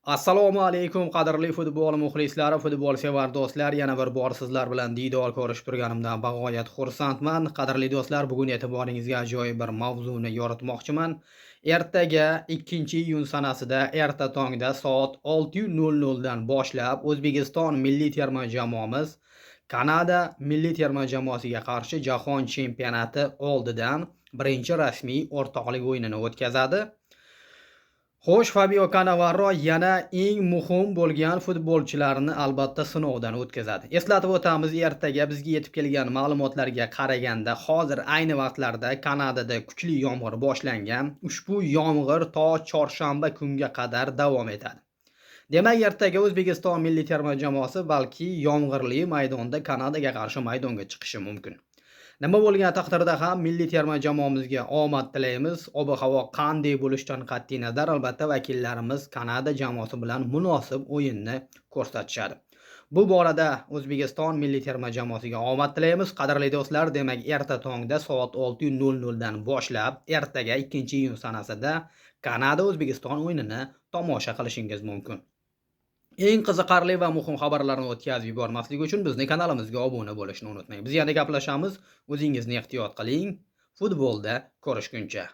Assalomu alaykum qadrli futbol muxlislari, futbolsevar do'stlar. Yana bir bor sizlar bilan diydor ko'rishib turganimdan bag'oyat xursandman. Qadrli do'stlar, bugun e'tiboringizga ajoyib bir mavzuni yoritmoqchiman. Ertaga 2-iyun sanasida erta tongda soat 6:00 dan boshlab O'zbekiston milliy terma jamoamiz Kanada milliy terma jamoasiga qarshi jahon chempionati oldidan birinchi rasmiy o'rtoqlik o'yinini o'tkazadi. Xo'sh, Fabio Cannavaro yana eng muhim bo'lgan futbolchilarni albatta sinovdan o'tkazadi. Eslatib o'tamiz, ertaga bizga yetib kelgan ma'lumotlarga qaraganda, hozir ayni vaqtlarda Kanadada kuchli yomg'ir boshlangan. Ushbu yomg'ir to chorshanba kunga qadar davom etadi. Demak, ertaga O'zbekiston milliy terma jamoasi balki yomg'irli maydonda Kanadaga qarshi maydonga chiqishi mumkin. Nima bo'lgan taqdirda ham milliy terma jamoamizga omad tilaymiz. Ob-havo qanday bo'lishidan qat'iy nazar, albatta vakillarimiz Kanada jamoasi bilan munosib o'yinni ko'rsatishadi. Bu borada O'zbekiston milliy terma jamoasiga omad tilaymiz. Qadrli do'stlar, demak erta tongda soat 6:00 dan boshlab ertaga 2-iyun sanasida Kanada O'zbekiston o'yinini tomosha qilishingiz mumkin. Eng qiziqarli va muhim xabarlarni o'tkazib yubormaslik uchun bizni kanalimizga obuna bo'lishni unutmang. Biz yana gaplashamiz. O'zingizni ehtiyot qiling. Futbolda ko'rishguncha.